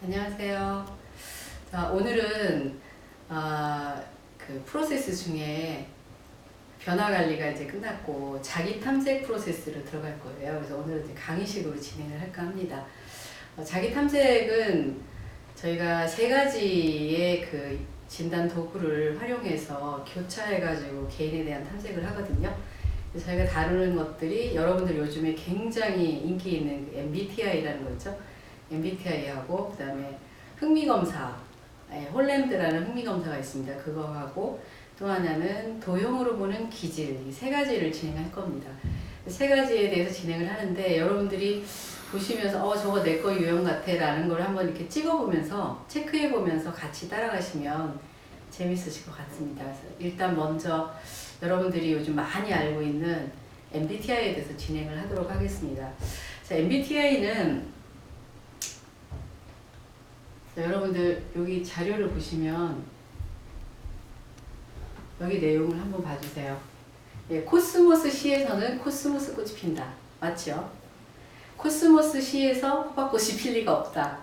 안녕하세요. 자, 오늘은 그 프로세스 중에 변화 관리가 이제 끝났고 자기 탐색 프로세스로 들어갈 거예요. 그래서 오늘은 이제 강의식으로 진행을 할까 합니다. 자기 탐색은 저희가 세 가지의 그 진단 도구를 활용해서 교차해가지고 개인에 대한 탐색을 하거든요. 저희가 다루는 것들이 여러분들 요즘에 굉장히 인기 있는 그 MBTI라는 거 있죠. MBTI하고 그 다음에 흥미검사, 홀랜드라는 흥미검사가 있습니다. 그거 하고 또 하나는 도형으로 보는 기질, 이 세 가지를 진행할 겁니다. 세 가지에 대해서 진행을 하는데 여러분들이 보시면서 저거 내 거 유형 같아 라는 걸 한번 이렇게 찍어보면서 체크해보면서 같이 따라가시면 재밌으실 것 같습니다. 그래서 일단 먼저 여러분들이 요즘 많이 알고 있는 MBTI에 대해서 진행을 하도록 하겠습니다. 자, MBTI는 여러분들 여기 자료를 보시면 여기 내용을 한번 봐주세요. 코스모스 시에서는 코스모스 꽃이 핀다. 맞죠? 코스모스 시에서 호박꽃이 필 리가 없다.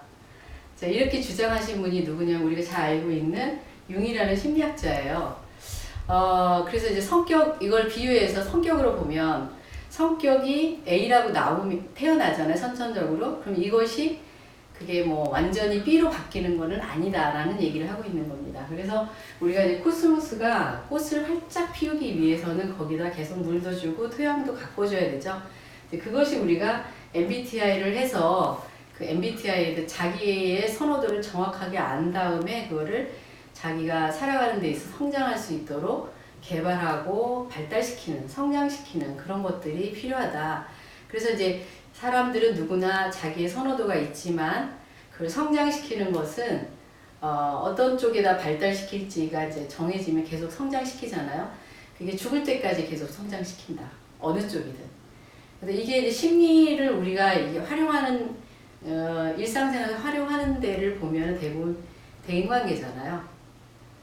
자, 이렇게 주장하신 분이 누구냐면 우리가 잘 알고 있는 융이라는 심리학자예요. 그래서 이제 성격, 이걸 비유해서 성격으로 보면 성격이 A라고 태어나잖아요. 선천적으로. 그럼 이것이 그게 뭐 완전히 B로 바뀌는 거는 아니다라는 얘기를 하고 있는 겁니다. 그래서 우리가 이제 코스모스가 꽃을 활짝 피우기 위해서는 거기다 계속 물도 주고 토양도 가꿔줘야 되죠. 그것이 우리가 MBTI를 해서 그 MBTI에 자기의 선호도를 정확하게 안 다음에 그거를 자기가 살아가는 데 있어서 성장할 수 있도록 개발하고 발달시키는, 성장시키는 그런 것들이 필요하다. 그래서 이제 사람들은 누구나 자기의 선호도가 있지만 그걸 성장시키는 것은 어떤 쪽에다 발달시킬지가 이제 정해지면 계속 성장시키잖아요. 그게 죽을 때까지 계속 성장시킨다. 어느 쪽이든. 근데 이게 이제 심리를 우리가 이게 활용하는 일상생활에 활용하는 데를 보면 대부분 대인관계잖아요.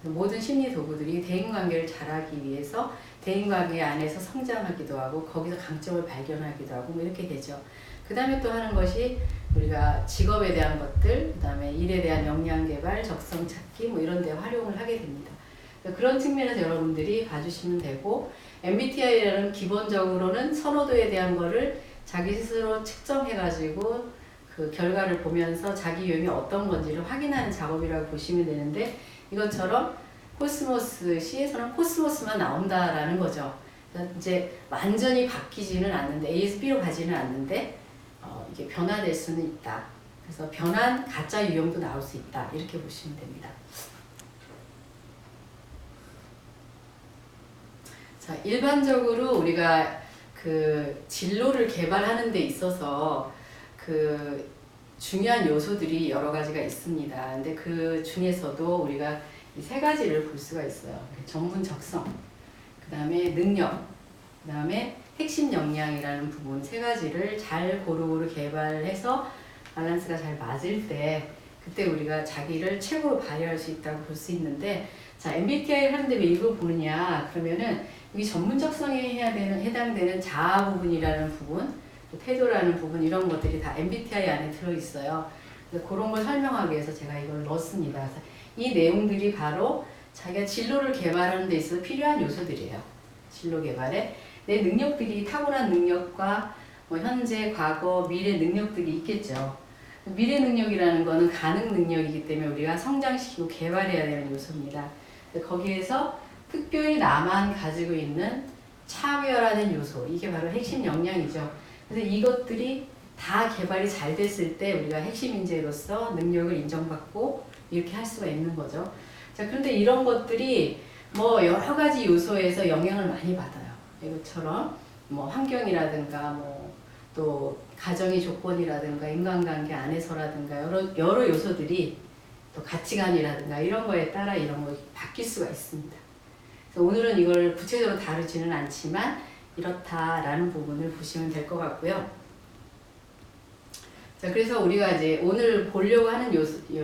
모든 심리 도구들이 대인관계를 잘하기 위해서 대인관계 안에서 성장하기도 하고 거기서 강점을 발견하기도 하고 뭐 이렇게 되죠. 그 다음에 또 하는 것이 우리가 직업에 대한 것들, 그 다음에 일에 대한 역량 개발, 적성 찾기 뭐 이런 데 활용을 하게 됩니다. 그런 측면에서 여러분들이 봐주시면 되고 MBTI라는 기본적으로는 선호도에 대한 거를 자기 스스로 측정해가지고 그 결과를 보면서 자기 유형이 어떤 건지를 확인하는 작업이라고 보시면 되는데 이것처럼 코스모스 시에서는 코스모스만 나온다라는 거죠. 이제 완전히 바뀌지는 않는데 A에서 B로 가지는 않는데 이게 변화될 수는 있다. 그래서 변한 가짜 유형도 나올 수 있다. 이렇게 보시면 됩니다. 자, 일반적으로 우리가 그 진로를 개발하는 데 있어서 그 중요한 요소들이 여러 가지가 있습니다. 근데 그 중에서도 우리가 이 세 가지를 볼 수가 있어요. 전문 적성, 그 다음에 능력, 그 다음에 핵심 역량이라는 부분 세 가지를 잘 고루고루 개발해서 밸런스가 잘 맞을 때 그때 우리가 자기를 최고로 발휘할 수 있다고 볼 수 있는데 자, MBTI를 하는데 왜 이걸 보느냐 그러면은 이 전문 적성에 해당되는 자아 부분이라는 부분, 태도라는 부분 이런 것들이 다 MBTI 안에 들어있어요. 그런 걸 설명하기 위해서 제가 이걸 넣었습니다. 그래서 이 내용들이 바로 자기가 진로를 개발하는 데 있어서 필요한 요소들이에요. 진로 개발에 내 능력들이 타고난 능력과 뭐 현재, 과거, 미래 능력들이 있겠죠. 미래 능력이라는 거는 가능 능력이기 때문에 우리가 성장시키고 개발해야 되는 요소입니다. 거기에서 특별히 나만 가지고 있는 차별화된 요소, 이게 바로 핵심 역량이죠. 그래서 이것들이 다 개발이 잘 됐을 때 우리가 핵심 인재로서 능력을 인정받고 이렇게 할 수가 있는 거죠. 자, 그런데 이런 것들이 뭐 여러 가지 요소에서 영향을 많이 받아요. 이것처럼 뭐 환경이라든가 뭐 또 가정의 조건이라든가 인간관계 안에서라든가 여러 요소들이 또 가치관이라든가 이런 거에 따라 이런 거 바뀔 수가 있습니다. 그래서 오늘은 이걸 구체적으로 다루지는 않지만 이렇다라는 부분을 보시면 될 것 같고요. 자, 그래서 우리가 이제 오늘 보려고 하는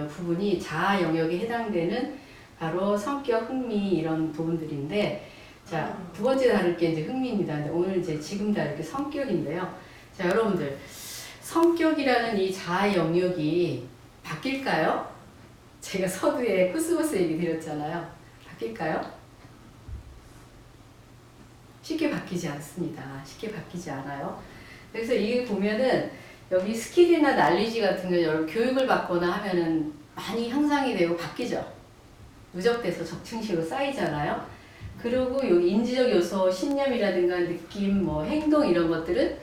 부분이 자아 영역에 해당되는 바로 성격, 흥미 이런 부분들인데 자, 두 번째 다룰 게 이제 흥미입니다. 근데 오늘 이제 지금 다룰 게 성격인데요. 자, 여러분들 성격이라는 이 자아 영역이 바뀔까요? 제가 서두에 코스모스 얘기 드렸잖아요. 바뀔까요? 쉽게 바뀌지 않습니다. 쉽게 바뀌지 않아요. 그래서 이게 보면은 여기 스킬이나 날리지 같은 거 여러 교육을 받거나 하면은 많이 향상이 되고 바뀌죠. 누적돼서 적층식으로 쌓이잖아요. 그리고 요 인지적 요소, 신념이라든가 느낌, 뭐 행동 이런 것들은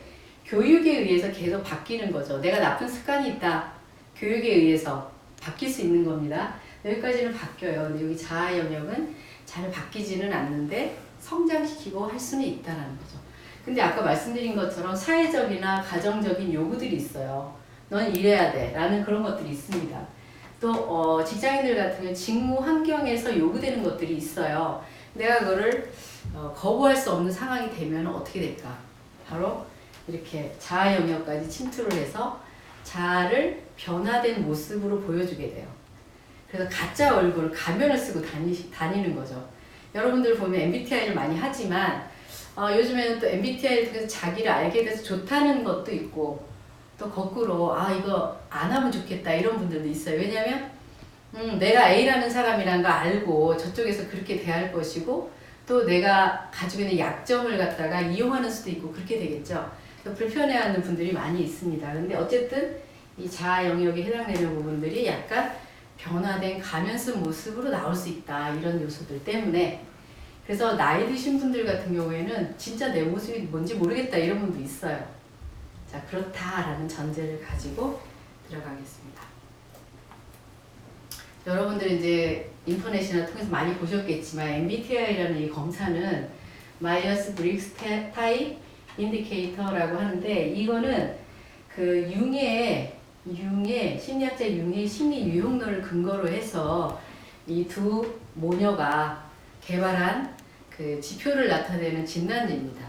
교육에 의해서 계속 바뀌는 거죠. 내가 나쁜 습관이 있다. 교육에 의해서 바뀔 수 있는 겁니다. 여기까지는 바뀌어요. 근데 여기 자아 영역은 잘 바뀌지는 않는데 성장시키고 할 수는 있다는 거죠. 근데 아까 말씀드린 것처럼 사회적이나 가정적인 요구들이 있어요. 넌 이래야 돼 라는 그런 것들이 있습니다. 또 직장인들 같은 경우는 직무 환경에서 요구되는 것들이 있어요. 내가 그거를 거부할 수 없는 상황이 되면 어떻게 될까? 바로 이렇게 자아 영역까지 침투를 해서 자아를 변화된 모습으로 보여주게 돼요. 그래서 가짜 얼굴, 가면을 쓰고 다니는 거죠. 여러분들 보면 MBTI를 많이 하지만 요즘에는 또 MBTI를 통해서 자기를 알게 돼서 좋다는 것도 있고 또 거꾸로 이거 안 하면 좋겠다 이런 분들도 있어요. 왜냐면 내가 A라는 사람이란 거 알고 저쪽에서 그렇게 대할 것이고 또 내가 가지고 있는 약점을 갖다가 이용하는 수도 있고 그렇게 되겠죠. 불편해하는 분들이 많이 있습니다. 근데 어쨌든 이 자아 영역에 해당되는 부분들이 약간 변화된 가면 쓴 모습으로 나올 수 있다. 이런 요소들 때문에 그래서 나이 드신 분들 같은 경우에는 진짜 내 모습이 뭔지 모르겠다 이런 분도 있어요. 자, 그렇다라는 전제를 가지고 들어가겠습니다. 여러분들 이제 인터넷이나 통해서 많이 보셨겠지만 MBTI라는 이 검사는 마이어스 브릭스 타입 인디케이터라고 하는데 이거는 그 융의 심리학자 융의 심리 유형론을 근거로 해서 이 두 모녀가 개발한 그 지표를 나타내는 진단제입니다.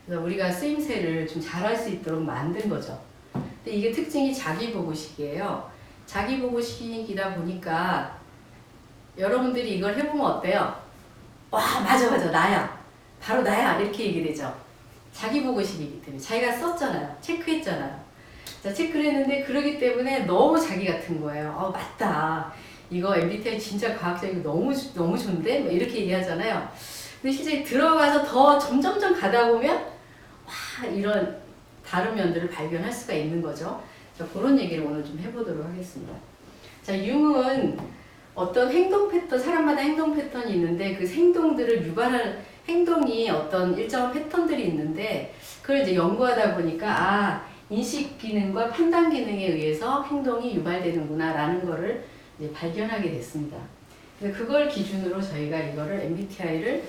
그래서 우리가 쓰임새를 좀 잘할 수 있도록 만든 거죠. 근데 이게 특징이 자기보고식이에요. 자기보고식이다 보니까 여러분들이 이걸 해보면 어때요? 와, 맞아, 나야. 바로 나야. 이렇게 얘기 되죠. 자기보고식이기 때문에. 자기가 썼잖아요. 체크했잖아요. 자, 체크를 했는데 그러기 때문에 너무 자기 같은 거예요. 맞다. 이거 MBTI 진짜 과학적이고 너무 좋은데? 뭐 이렇게 얘기하잖아요. 근데 실제 들어가서 더 점점점 가다 보면 와, 이런 다른 면들을 발견할 수가 있는 거죠. 자, 그런 얘기를 오늘 좀 해보도록 하겠습니다. 자, 융은 어떤 행동 패턴, 사람마다 행동 패턴이 있는데 그 행동들을 유발하는 행동이 어떤 일정한 패턴들이 있는데 그걸 이제 연구하다 보니까 인식 기능과 판단 기능에 의해서 행동이 유발되는구나 라는 거를 이제 발견하게 됐습니다. 그래서 그걸 기준으로 저희가 이거를 MBTI를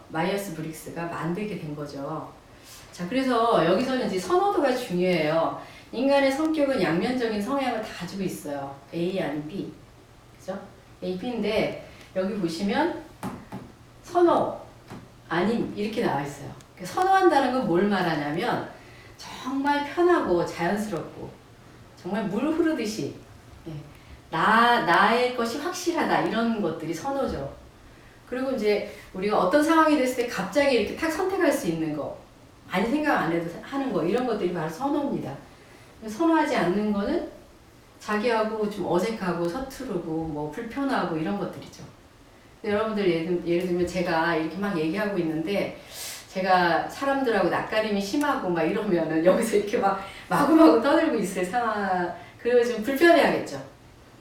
마이어스 브릭스가 만들게 된 거죠. 자, 그래서 여기서는 이제 선호도가 중요해요. 인간의 성격은 양면적인 성향을 다 가지고 있어요. A 아닌 B. 그죠? A, B인데 여기 보시면 선호, 아님 이렇게 나와 있어요. 선호한다는 건 뭘 말하냐면 정말 편하고 자연스럽고 정말 물 흐르듯이 나의 것이 확실하다 이런 것들이 선호죠. 그리고 이제 우리가 어떤 상황이 됐을 때 갑자기 이렇게 탁 선택할 수 있는 거 많이 생각 안 해도 하는 거 이런 것들이 바로 선호입니다. 선호하지 않는 거는 자기하고 좀 어색하고 서투르고 뭐 불편하고 이런 것들이죠. 여러분들 예를 들면 제가 이렇게 막 얘기하고 있는데 제가 사람들하고 낯가림이 심하고 막 이러면은 여기서 이렇게 막 마구마구 떠들고 있을 상황 그리고 좀 불편해하겠죠.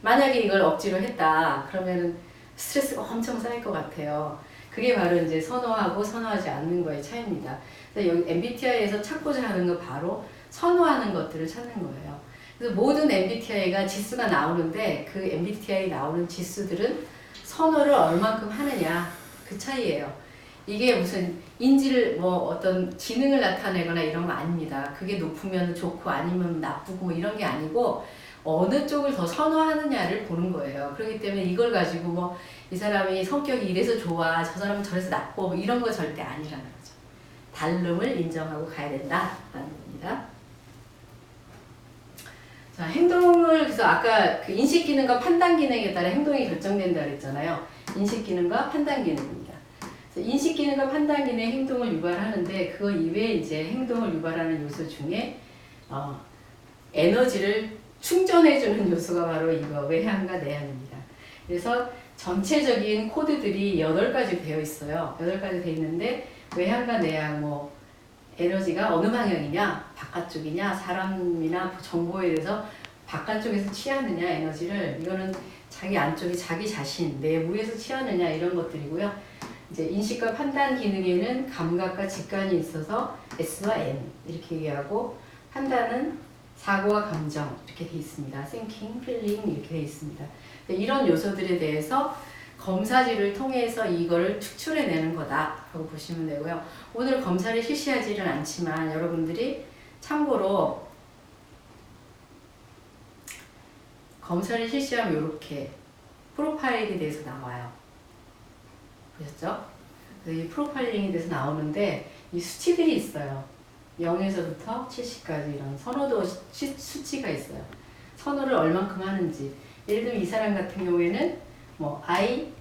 만약에 이걸 억지로 했다 그러면은 스트레스가 엄청 쌓일 것 같아요. 그게 바로 이제 선호하고 선호하지 않는 거의 차이입니다. 그래서 여기 MBTI에서 찾고자 하는 거 바로 선호하는 것들을 찾는 거예요. 그래서 모든 MBTI가 지수가 나오는데 그 MBTI 나오는 지수들은 선호를 얼만큼 하느냐 그 차이예요. 이게 무슨 인지를 뭐 어떤 지능을 나타내거나 이런 거 아닙니다. 그게 높으면 좋고 아니면 나쁘고 뭐 이런 게 아니고 어느 쪽을 더 선호하느냐를 보는 거예요. 그렇기 때문에 이걸 가지고 뭐 이 사람이 성격이 이래서 좋아 저 사람은 저래서 나빠 뭐 이런 거 절대 아니라는 거죠. 다름을 인정하고 가야 된다라는 겁니다. 자, 행동을 그래서 아까 그 인식 기능과 판단 기능에 따라 행동이 결정된다 그랬잖아요. 인식 기능과 판단 기능입니다. 그래서 인식 기능과 판단 기능의 행동을 유발하는데 그거 이외에 이제 행동을 유발하는 요소 중에 에너지를 충전해주는 요소가 바로 이거 외향과 내향입니다. 그래서 전체적인 코드들이 8가지 되어 있어요. 8가지 되어 있는데 외향과 내향 뭐 에너지가 어느 방향이냐, 바깥쪽이냐, 사람이나 정보에 대해서 바깥쪽에서 취하느냐 에너지를, 이거는 자기 안쪽이 자기 자신 내부에서 취하느냐 이런 것들이고요. 이제 인식과 판단 기능에는 감각과 직관이 있어서 S와 N 이렇게 얘기하고, 판단은 사고와 감정 이렇게 돼 있습니다. thinking, feeling 이렇게 돼 있습니다. 이런 요소들에 대해서 검사지를 통해서 이거를 추출해내는 거다라고 보시면 되고요. 오늘 검사를 실시하지는 않지만 여러분들이 참고로 검사를 실시하면 이렇게 프로파일에 대해서 나와요. 보셨죠? 이 프로파일링에 대해서 나오는데 이 수치들이 있어요. 0에서부터 70까지 이런 선호도 수치가 있어요. 선호를 얼만큼 하는지. 예를 들면 이 사람 같은 경우에는 뭐 I,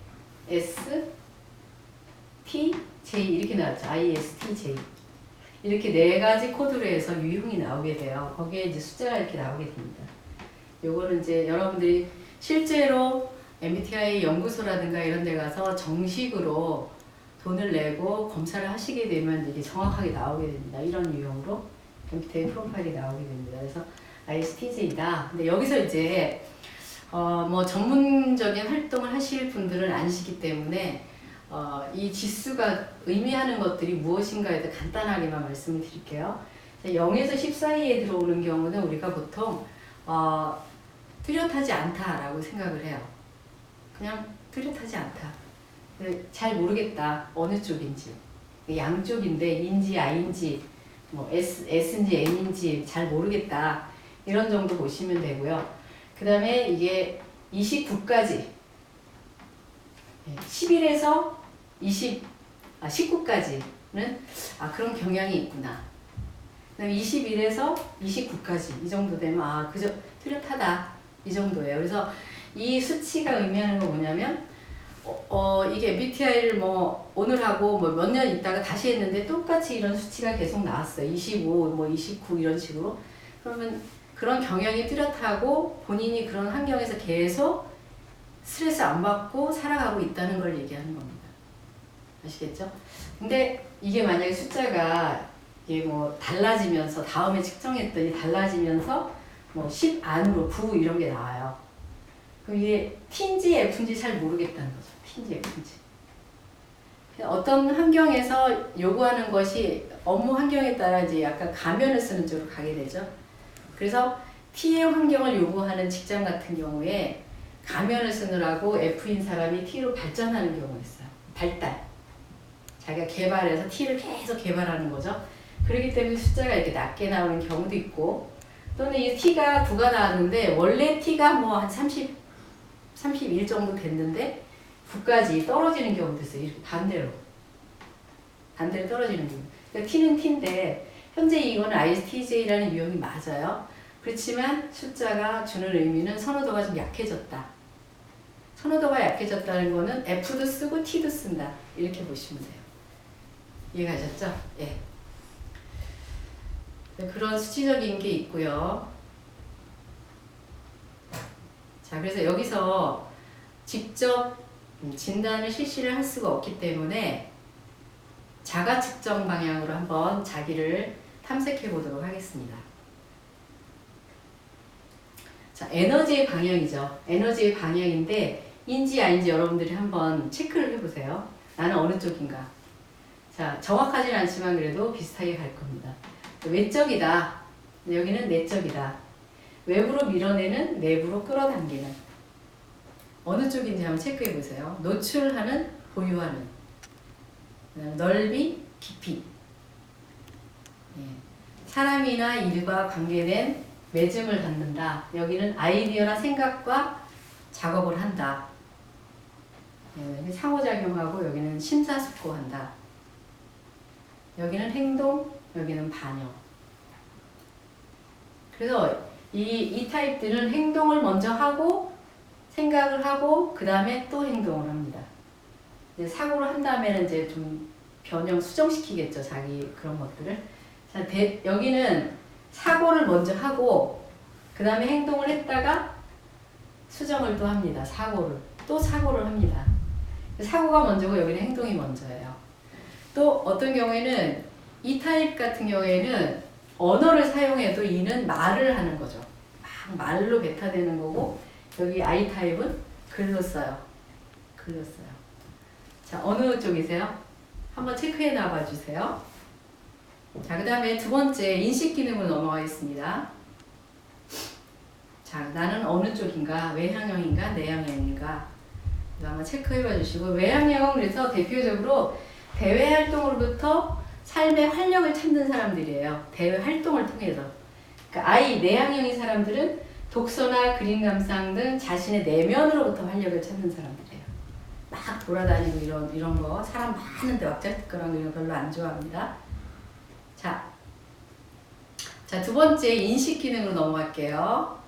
S, T, J 이렇게 나왔죠. I, S, T, J 이렇게 4가지 코드로 해서 유형이 나오게 돼요. 거기에 이제 숫자가 이렇게 나오게 됩니다. 요거는 이제 여러분들이 실제로 MBTI 연구소라든가 이런 데 가서 정식으로 돈을 내고 검사를 하시게 되면 이게 정확하게 나오게 됩니다. 이런 유형으로 MBTI 프로파일이 나오게 됩니다. 그래서 ISTJ다. 근데 여기서 이제 뭐 전문적인 활동을 하실 분들은 아니시기 때문에 이 지수가 의미하는 것들이 무엇인가에 대해 간단하게만 말씀을 드릴게요. 0에서 10 사이에 들어오는 경우는 우리가 보통 뚜렷하지 않다라고 생각을 해요. 그냥 뚜렷하지 않다. 잘 모르겠다. 어느 쪽인지. 양쪽인데 인지 I인지 뭐 S인지 N인지 잘 모르겠다. 이런 정도 보시면 되고요. 그 다음에 이게 29까지 11에서 19까지는 그런 경향이 있구나. 그 다음에 21에서 29까지 이 정도 되면 그저 뚜렷하다. 이 정도예요. 그래서 이 수치가 의미하는 건 뭐냐면 이게 MBTI를 뭐 오늘 하고 뭐 몇 년 있다가 다시 했는데 똑같이 이런 수치가 계속 나왔어요. 25, 뭐 29 이런 식으로. 그러면 그런 경향이 뚜렷하고 본인이 그런 환경에서 계속 스트레스 안 받고 살아가고 있다는 걸 얘기하는 겁니다. 아시겠죠? 근데 이게 만약에 숫자가 이게 뭐 달라지면서 다음에 측정했더니 달라지면서 뭐 10 안으로 9 이런 게 나와요. 그럼 이게 T인지 F인지 잘 모르겠다는 거죠. T인지 F인지. 어떤 환경에서 요구하는 것이 업무 환경에 따라 이제 약간 가면을 쓰는 쪽으로 가게 되죠. 그래서 T의 환경을 요구하는 직장 같은 경우에 가면을 쓰느라고 F인 사람이 T로 발전하는 경우가 있어요. 발달. 자기가 개발해서 T를 계속 개발하는 거죠. 그렇기 때문에 숫자가 이렇게 낮게 나오는 경우도 있고, 또는 이 T가 9가 나왔는데 원래 T가 뭐 한 31 정도 됐는데 9까지 떨어지는 경우도 있어요. 이렇게 반대로 떨어지는 경우. 그러니까 T는 T인데 현재 이거는 ISTJ라는 유형이 맞아요. 그렇지만 숫자가 주는 의미는 선호도가 좀 약해졌다. 선호도가 약해졌다는 거는 F도 쓰고 T도 쓴다. 이렇게 보시면 돼요. 이해가셨죠? 예. 그런 수치적인 게 있고요. 자, 그래서 여기서 직접 진단을 실시를 할 수가 없기 때문에 자가 측정 방향으로 한번 자기를 탐색해 보도록 하겠습니다. 자, 에너지의 방향이죠. 에너지의 방향인데 인지 아닌지 여러분들이 한번 체크를 해보세요. 나는 어느 쪽인가. 자, 정확하진 않지만 그래도 비슷하게 갈 겁니다. 외적이다. 여기는 내적이다. 외부로 밀어내는, 내부로 끌어당기는. 어느 쪽인지 한번 체크해 보세요. 노출하는, 보유하는. 넓이, 깊이. 예. 사람이나 일과 관계된 맺음을 갖는다. 여기는 아이디어나 생각과 작업을 한다. 예. 상호작용하고 여기는 심사숙고한다. 여기는 행동, 여기는 반영. 그래서 이 타입들은 행동을 먼저 하고 생각을 하고 그 다음에 또 행동을 합니다. 이제 사고를 한 다음에는 이제 좀 변형 수정시키겠죠. 자기 그런 것들을. 자, 여기는 사고를 먼저 하고 그 다음에 행동을 했다가 수정을 또 합니다. 또 사고를 합니다. 사고가 먼저고 여기는 행동이 먼저예요. 또 어떤 경우에는 이 타입 같은 경우에는 언어를 사용해도 이는 말을 하는 거죠. 막 말로 뱉어대는 거고, 여기 I 타입은 글로 써요. 자, 어느 쪽이세요? 한번 체크해 놔봐 주세요. 자, 그 다음에 두 번째 인식 기능으로 넘어가겠습니다. 자, 나는 어느 쪽인가? 외향형인가? 내향형인가? 한번 체크해 봐 주시고, 외향형은 그래서 대표적으로 대외 활동으로부터 삶의 활력을 찾는 사람들이에요. 대외 활동을 통해서. 그러니까 I, 내향형인 사람들은 독서나 그림 감상 등 자신의 내면으로부터 활력을 찾는 사람들이에요. 막 돌아다니고 이런 거, 사람 많은데 왁자지껄한 거 이런 거 별로 안 좋아합니다. 자, 두 번째 인식 기능으로 넘어갈게요.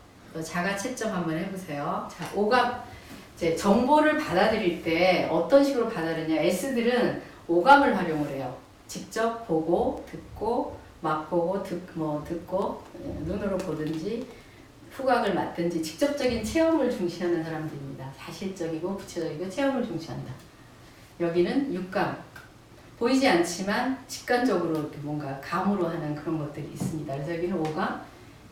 자가 채점 한번 해보세요. 자, 오감. 이제 정보를 받아들일 때 어떤 식으로 받아들이냐. S들은 오감을 활용을 해요. 직접 보고, 듣고, 맛보고, 듣고, 눈으로 보든지, 후각을 맡든지, 직접적인 체험을 중시하는 사람들입니다. 사실적이고, 구체적이고, 체험을 중시한다. 여기는 육감. 보이지 않지만 직관적으로 이렇게 뭔가 감으로 하는 그런 것들이 있습니다. 그래서 여기는 오감,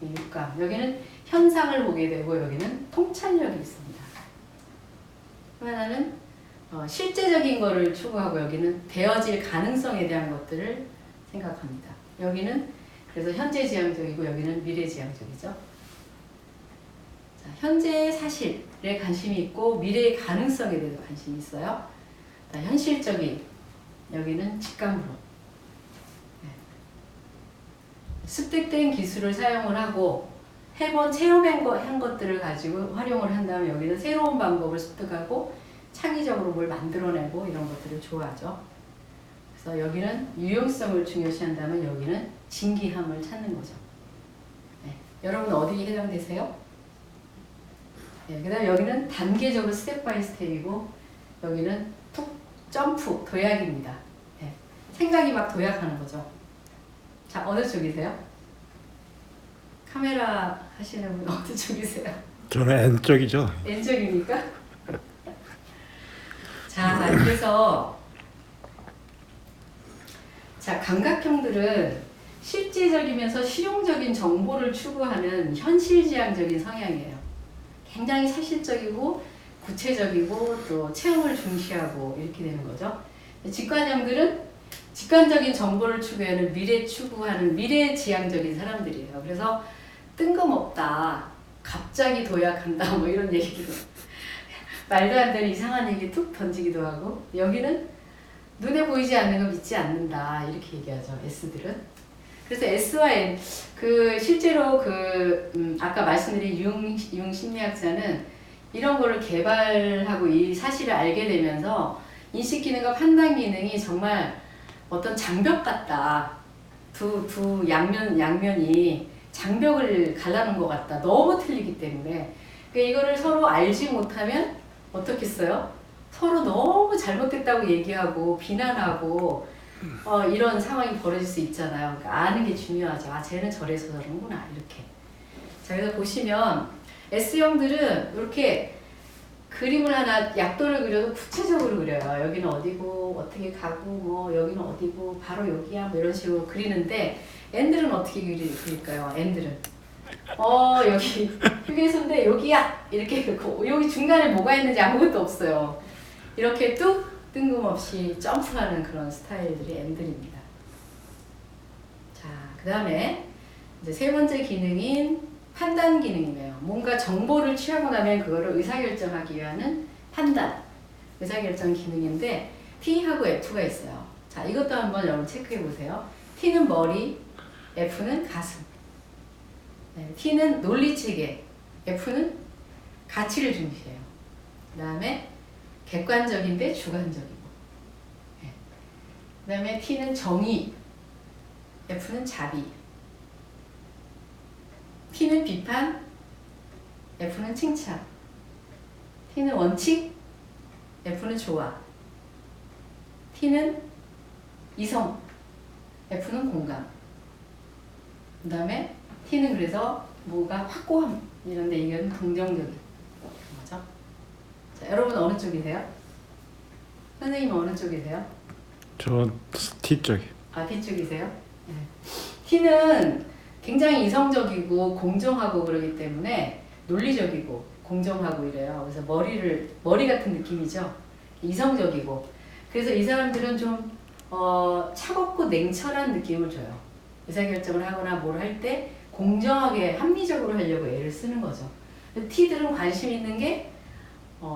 육감. 여기는 현상을 보게 되고, 여기는 통찰력이 있습니다. 하나는 실제적인 거를 추구하고, 여기는 되어질 가능성에 대한 것들을 생각합니다. 여기는 그래서 현재 지향적이고, 여기는 미래 지향적이죠. 자, 현재의 사실에 관심이 있고 미래의 가능성에 대해서 관심이 있어요. 현실적인, 여기는 직감으로. 습득된 기술을 사용을 하고 체험한 것들을 가지고 활용을 한다면 여기는 새로운 방법을 습득하고 창의적으로 뭘 만들어내고 이런 것들을 좋아하죠. 그래서 여기는 유용성을 중요시한다면 여기는 진기함을 찾는 거죠. 여러분 어디에 해당되세요? 그 다음에 여기는 단계적으로 스텝 바이 스텝이고 여기는 툭 점프 도약입니다. 생각이 막 도약하는 거죠. 자, 어느 쪽이세요? 카메라 하시는 분 어느 쪽이세요? 저는 N쪽이죠. N쪽입니까? 자, 그래서 감각형들은 실제적이면서 실용적인 정보를 추구하는 현실지향적인 성향이에요. 굉장히 사실적이고 구체적이고 또 체험을 중시하고 이렇게 되는 거죠. 직관형들은 직관적인 정보를 추구하는 미래지향적인 사람들이에요. 그래서 뜬금없다, 갑자기 도약한다 뭐 이런 얘기도 말도 안 되는 이상한 얘기 툭 던지기도 하고 여기는 눈에 보이지 않는 거 믿지 않는다 이렇게 얘기하죠. S들은. 그래서 S와 N 실제로 아까 말씀드린 융 심리학자는 이런 거를 개발하고 이 사실을 알게 되면서 인식 기능과 판단 기능이 정말 어떤 장벽 같다. 두 양면이 장벽을 갈라놓은 것 같다. 너무 틀리기 때문에. 그러니까 이거를 서로 알지 못하면 어떻겠어요? 서로 너무 잘못됐다고 얘기하고 비난하고 이런 상황이 벌어질 수 있잖아요. 그러니까 아는 게 중요하죠. 아, 쟤는 저래서 저러는구나 이렇게. 자, 그래서 보시면 S형들은 이렇게 그림을 하나 약도를 그려도 구체적으로 그려요. 여기는 어디고 어떻게 가고 뭐 여기는 어디고 바로 여기야 뭐 이런 식으로 그리는데 N들은 어떻게 그릴까요? N들은 여기 휴게소인데 여기야 이렇게 그리고 여기 중간에 뭐가 있는지 아무것도 없어요. 이렇게 뚝 뜬금없이 점프하는 그런 스타일들이 N들입니다. 자, 그 다음에 이제 세 번째 기능인 판단 기능이에요. 뭔가 정보를 취하고 나면 그거를 의사결정하기 위한 판단, 의사결정 기능인데 T하고 F가 있어요. 자, 이것도 한번 여러분 체크해 보세요. T는 머리, F는 가슴. T는 논리체계, F는 가치를 중시해요. 그 다음에 객관적인데 주관적이고. 그 다음에 T는 정의, F는 자비. T는 비판, F는 칭찬. T는 원칙, F는 조화. T는 이성, F는 공감. 그 다음에 T는 그래서 뭐가 확고함 이런데 이건 동정적인 거죠. 자, 여러분 어느 쪽이세요? 선생님 어느 쪽이세요? 저 T 쪽이. 아, T쪽이세요? 네. T는 굉장히 이성적이고 공정하고 그러기 때문에 논리적이고 공정하고 이래요. 그래서 머리 같은 느낌이죠. 이성적이고. 그래서 이 사람들은 좀 차갑고 냉철한 느낌을 줘요. 의사결정을 하거나 뭘 할 때 공정하게 합리적으로 하려고 애를 쓰는 거죠. T들은 관심 있는 게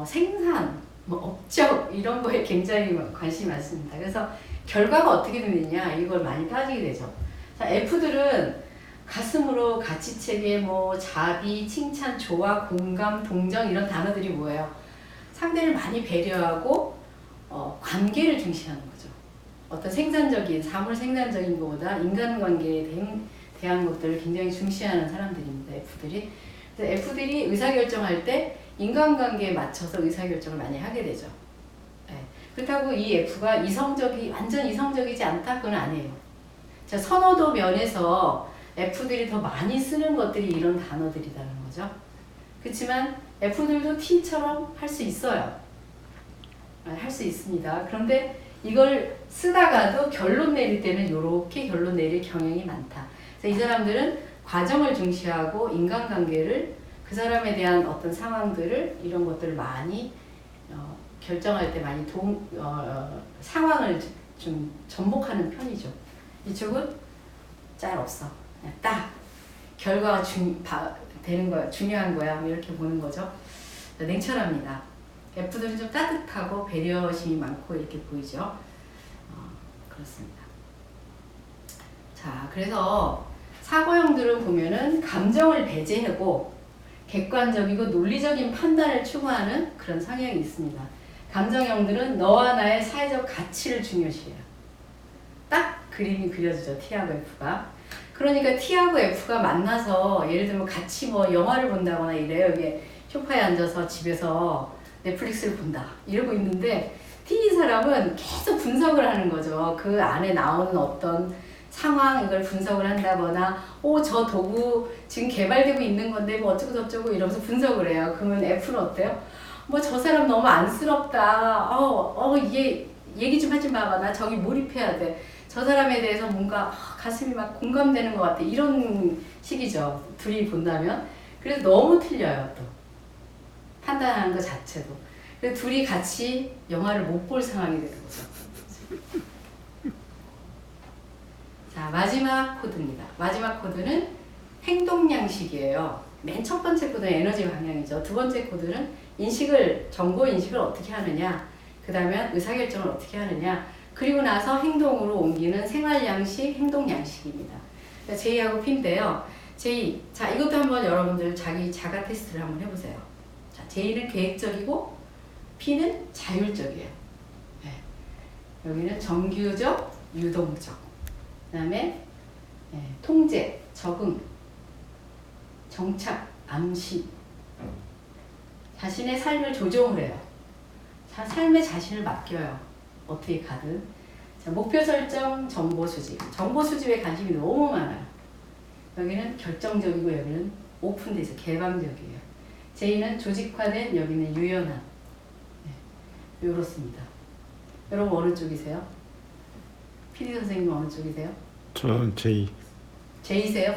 생산, 뭐 업적 이런 거에 굉장히 관심이 많습니다. 그래서 결과가 어떻게 되느냐 이걸 많이 따지게 되죠. 자, F들은 가슴으로 가치체계, 뭐 자비, 칭찬, 조화, 공감, 동정 이런 단어들이 뭐예요? 상대를 많이 배려하고 관계를 중시하는 거죠. 어떤 생산적인 사물 생산적인 것보다 인간관계에 대한 것들을 굉장히 중시하는 사람들입니다. F들이. 그래서 F들이 의사결정할 때 인간관계에 맞춰서 의사결정을 많이 하게 되죠. 네. 그렇다고 이 F가 완전 이성적이지 않다? 그건 아니에요. 자, 선호도 면에서 F들이 더 많이 쓰는 것들이 이런 단어들이라는 거죠. 그렇지만 F들도 T처럼 할 수 있어요. 할 수 있습니다. 그런데 이걸 쓰다가도 결론 내릴 때는 이렇게 결론 내릴 경향이 많다. 그래서 이 사람들은 과정을 중시하고 인간관계를 그 사람에 대한 어떤 상황들을 이런 것들을 많이 결정할 때 많이 상황을 좀 전복하는 편이죠. 이쪽은 짤 없어. 그냥 딱 결과가 되는 거야. 중요한 거야. 이렇게 보는 거죠. 냉철합니다. F들은 좀 따뜻하고 배려심이 많고 이렇게 보이죠. 그렇습니다. 자, 그래서 사고형들은 보면은 감정을 배제하고 객관적이고 논리적인 판단을 추구하는 그런 성향이 있습니다. 감정형들은 너와 나의 사회적 가치를 중요시해요. 딱 그림이 그려지죠. T하고 F가. 그러니까 T하고 F가 만나서 예를 들면 같이 뭐 영화를 본다거나 이래요. 여기 소파에 앉아서 집에서 넷플릭스를 본다. 이러고 있는데 T 사람은 계속 분석을 하는 거죠. 그 안에 나오는 어떤 상황 이걸 분석을 한다거나 저 도구 지금 개발되고 있는 건데 뭐 어쩌고 저쩌고 이러면서 분석을 해요. 그러면 F는 어때요? 뭐 저 사람 너무 안쓰럽다. 얘기 좀 하지 마봐. 나 저기 몰입해야 돼. 저 사람에 대해서 뭔가 가슴이 막 공감되는 것 같아. 이런 식이죠. 둘이 본다면. 그래서 너무 틀려요. 또 판단하는 것 자체도. 그래서 둘이 같이 영화를 못 볼 상황이 되는 거죠. 자, 마지막 코드입니다. 마지막 코드는 행동 양식이에요. 맨 첫 번째 코드는 에너지 방향이죠. 두 번째 코드는 정보 인식을 어떻게 하느냐, 그 다음에 의사결정을 어떻게 하느냐, 그리고 나서 행동으로 옮기는 생활 양식, 행동 양식입니다. J하고 P인데요. J, 자, 이것도 한번 여러분들 자기 자가 테스트를 한번 해보세요. 자, J는 계획적이고 P는 자율적이에요. 네. 여기는 정규적, 유동적. 그 다음에 통제, 적응, 정착, 암시. 자신의 삶을 조종을 해요. 삶에 자신을 맡겨요. 어떻게 가든. 자, 목표 설정, 정보 수집. 정보 수집에 관심이 너무 많아요. 여기는 결정적이고 여기는 오픈돼 있어요. 개방적이에요. J는 조직화된, 여기는 유연한. 네, 이렇습니다. 여러분 어느 쪽이세요? PD 선생님 어느 쪽이세요? 저는 J. J세요?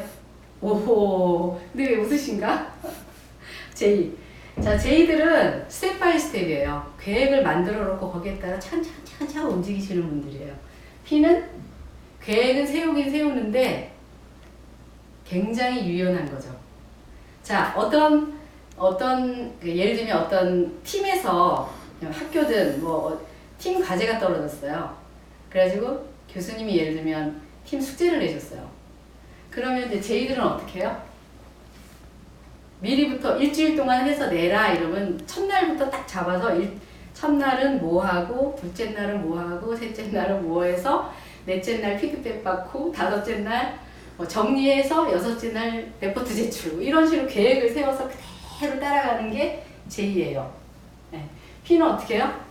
오호. 근데 왜 웃으신가? J. 자, J들은 스텝 바이 스텝이에요. 계획을 만들어 놓고 거기에 따라 차근차근 움직이시는 분들이에요. P는 계획은 세우긴 세우는데 굉장히 유연한 거죠. 자, 예를 들면 어떤 팀에서 학교든 팀 과제가 떨어졌어요. 그래가지고 교수님이 예를 들면 팀 숙제를 내줬어요. 그러면 이제 J들은 어떻게 해요? 미리부터 일주일 동안 해서 내라 이러면 첫날부터 딱 잡아서 첫날은 뭐 하고, 둘째 날은 뭐 하고, 셋째 날은 뭐 해서, 넷째 날 피드백 받고, 다섯째 날 정리해서 여섯째 날 레포트 제출. 이런 식으로 계획을 세워서 그대로 따라가는 게 J예요. 네. P는 어떻게 해요?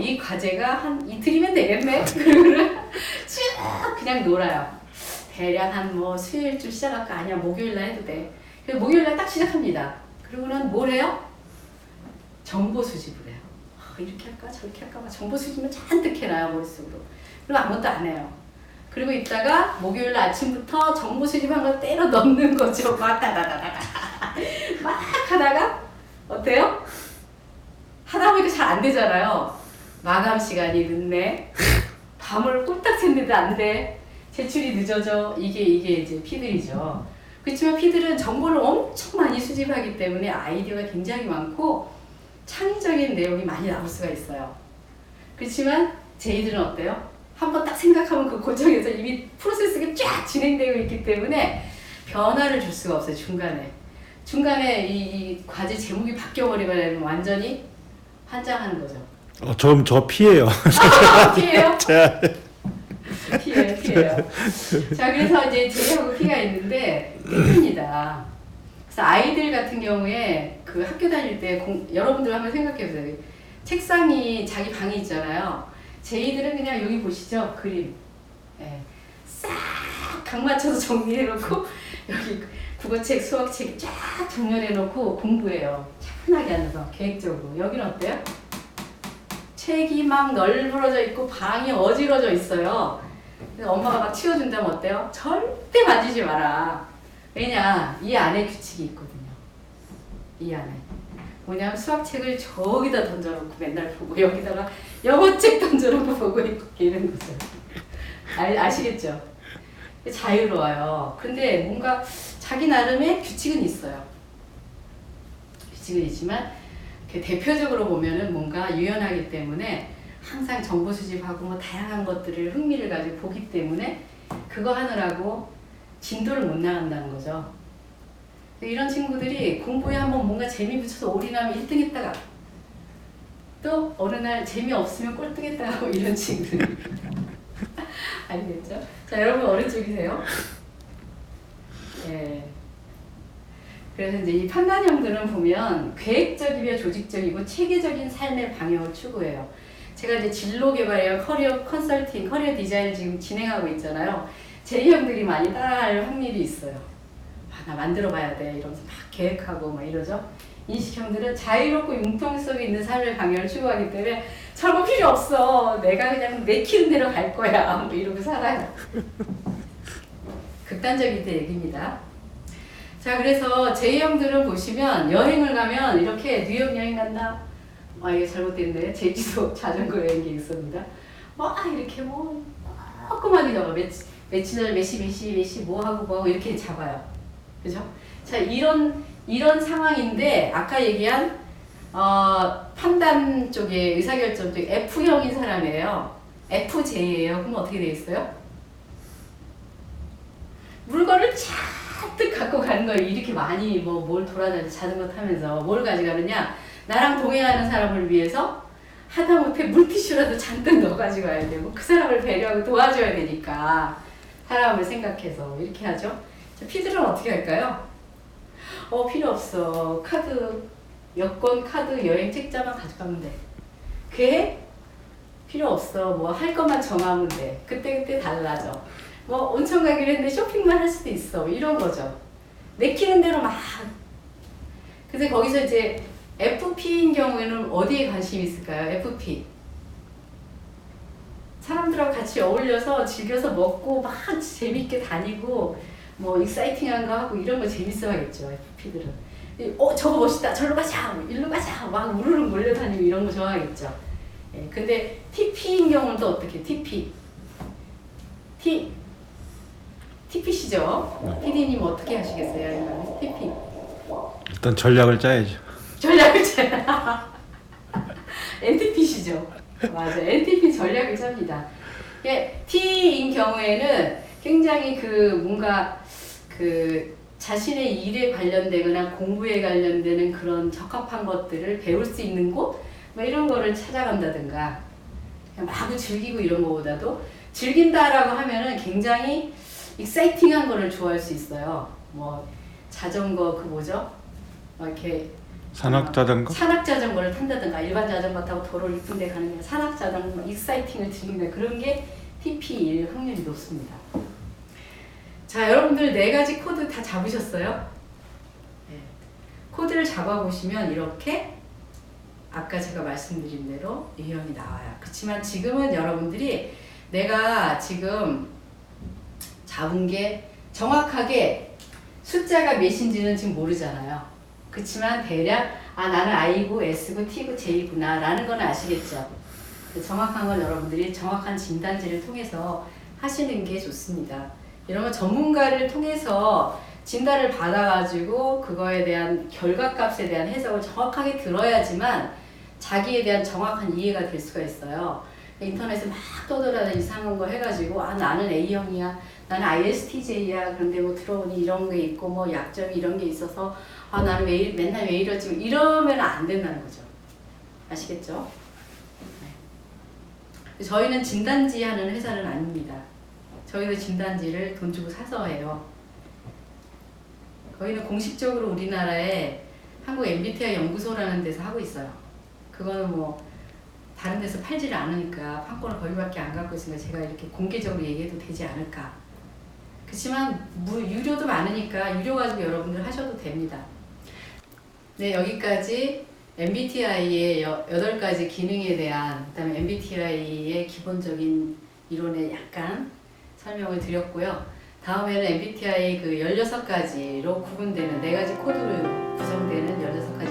이 과제가 한 이틀이면 되겠네? 그러면 쭉 그냥 놀아요. 대략 한 뭐 수요일쯤 시작할까? 아니야, 목요일날 해도 돼. 그래서 목요일날 딱 시작합니다. 그러고는 뭘 해요? 정보 수집을 해요. 이렇게 할까 저렇게 할까 막 정보 수집을 잔뜩 해놔요 머릿속으로. 그리고 아무것도 안 해요. 그리고 있다가 목요일 아침부터 정보 수집한 거 때려 넣는 거죠. 막 다다다다다 막 하다가 어때요? 하다 보니까 잘 안 되잖아요. 마감 시간이 늦네. 밤을 꼴딱 샜는데 안 돼. 제출이 늦어져. 이게 이제 피들이죠. 그렇지만 피들은 정보를 엄청 많이 수집하기 때문에 아이디어가 굉장히 많고 창의적인 내용이 많이 나올 수가 있어요. 그렇지만 제이들은 어때요? 한번 딱 생각하면 그 고정에서 이미 프로세스가 쫙 진행되고 있기 때문에 변화를 줄 수가 없어요. 중간에 이 과제 제목이 바뀌어버리면 완전히 환장하는 거죠. 저 피해요. 피해요? 피해요. 자, 그래서 이제 제이하고 피가 있는데 P입니다. 그래서 아이들 같은 경우에 그 학교 다닐 때 여러분들 한번 생각해 보세요. 책상이 자기 방이 있잖아요. 제이들은 그냥 여기 보시죠. 그림. 예. 싹 각 맞춰서 정리해 놓고 여기 국어책, 수학책 쫙 정렬해 놓고 공부해요. 차분하게 앉아서 계획적으로. 여기는 어때요? 책이 막 널브러져 있고 방이 어지러져 있어요. 그래서 엄마가 막 치워준다면 어때요? 절대 만지지 마라. 왜냐? 이 안에 규칙이 있거든요. 이 안에. 뭐냐면 수학책을 저기다 던져놓고 맨날 보고 여기다가 영어책 던져놓고 보고 있고 이런 거죠. 아시겠죠? 자유로워요. 근데 뭔가 자기 나름의 규칙은 있어요. 규칙은 있지만 대표적으로 보면은 뭔가 유연하기 때문에 항상 정보 수집하고 뭐 다양한 것들을 흥미를 가지고 보기 때문에 그거 하느라고 진도를 못 나간다는 거죠. 이런 친구들이 공부에 한번 뭔가 재미 붙여서 올인하면 1등 했다가 또 어느 날 재미없으면 꼴등 했다가 뭐 이런 친구들. 알겠죠? 자, 여러분 어느 쪽이세요? 예. 그래서 이제 이 판단형들은 보면 계획적이며 조직적이고 체계적인 삶의 방향을 추구해요. 제가 이제 진로 개발이랑 커리어 컨설팅, 커리어 디자인을 지금 진행하고 있잖아요. J형들이 많이 따라할 확률이 있어요. 나 만들어 봐야 돼 이러면서 막 계획하고 막 이러죠. 인식형들은 자유롭고 융통성이 있는 삶의 방향을 추구하기 때문에 저거 필요 없어. 내가 그냥 내키는 대로 갈 거야. 뭐 이러고 살아요. 극단적인 때 얘기입니다. 자, 그래서 J형들은 보시면 여행을 가면 이렇게 뉴욕 여행 간다. 이게 잘못됐네. 제주도 자전거 여행 계획서입니다. 이렇게 뭐 조그맣게 적어. 며칠 날 몇 시 뭐 하고 이렇게 잡아요. 그죠? 자, 이런 상황인데 아까 얘기한 판단 쪽에 의사결정 쪽에 F형인 사람이에요. FJ예요. 그럼 어떻게 되겠어요? 물건을 잔뜩 갖고 가는 거예요. 이렇게 많이 뭘 돌아다니면서 자전거 타면서 뭘 가져가느냐? 나랑 동행하는 사람을 위해서 하다못해 물티슈라도 잔뜩 넣어가지고 가야 되고 그 사람을 배려하고 도와줘야 되니까 사람을 생각해서 이렇게 하죠. 자, 피들은 어떻게 할까요? 필요 없어. 여권, 카드, 여행 책자만 가져가면 돼. 계획? 필요 없어. 뭐 할 것만 정하면 돼. 그때 달라져. 뭐 온천 가기로 했는데 쇼핑만 할 수도 있어. 이런 거죠. 내키는 대로 막. 근데 거기서 이제 FP인 경우에는 어디에 관심이 있을까요? FP. 사람들하고 같이 어울려서 즐겨서 먹고 막 재밌게 다니고 뭐 익사이팅한 거 하고 이런 거 재밌어 하겠죠. FP들은. 저거 멋있다. 저리로 가자. 일로 가자. 막 우르르 몰려다니고 이런 거 좋아하겠죠. 예, 근데 TP인 경우는 또 어떻게? TP시죠? PD님 어떻게 하시겠어요? TP. 일단 전략을 짜야죠. 전략을 짜야. NTP시죠? 맞아요. NTP 전략을 짭니다. 예, T인 경우에는 굉장히 뭔가 자신의 일에 관련되거나 공부에 관련되는 그런 적합한 것들을 배울 수 있는 곳? 뭐 이런 거를 찾아간다든가 그냥 마구 즐기고 이런 거보다도 즐긴다라고 하면은 굉장히 익사이팅한 거를 좋아할 수 있어요. 뭐 자전거 이렇게 산악자전거? 산악자전거를 탄다든가 일반 자전거 타고 도로 이쁜 데 가는 게 산악자전거 익사이팅을 즐긴다 그런 게 TP일 확률이 높습니다. 자, 여러분들 4가지 코드 다 잡으셨어요? 네. 코드를 잡아보시면 이렇게 아까 제가 말씀드린 대로 유형이 나와요. 그렇지만 지금은 여러분들이 내가 지금 잡은 게 정확하게 숫자가 몇인지는 지금 모르잖아요. 그렇지만 대략 나는 I고 S고 T고 J구나 라는 건 아시겠죠? 정확한 건 여러분들이 정확한 진단지를 통해서 하시는 게 좋습니다. 이런 거 전문가를 통해서 진단을 받아가지고 그거에 대한 결과값에 대한 해석을 정확하게 들어야지만 자기에 대한 정확한 이해가 될 수가 있어요. 인터넷에 막 떠돌아다니 이상한 거 해가지고 나는 A형이야, 나는 ISTJ야. 그런데 뭐 들어보니 이런 게 있고 뭐 약점이 이런 게 있어서 나는 맨날 왜 이러지? 이러면 안 된다는 거죠. 아시겠죠? 네. 저희는 진단지 하는 회사는 아닙니다. 저희도 진단지를 돈 주고 사서 해요. 저희는 공식적으로 우리나라에 한국 MBTI 연구소라는 데서 하고 있어요. 그거는 뭐 다른 데서 팔지를 않으니까 판권을 거기밖에 안 갖고 있으니까 제가 이렇게 공개적으로 얘기해도 되지 않을까. 그렇지만 유료도 많으니까 유료 가지고 여러분들 하셔도 됩니다. 네, 여기까지 MBTI의 8가지 기능에 대한, 그다음에 MBTI의 기본적인 이론에 약간 설명을 드렸고요. 다음에는 MBTI 그 16가지로 구분되는 4가지 코드로 구성되는 16가지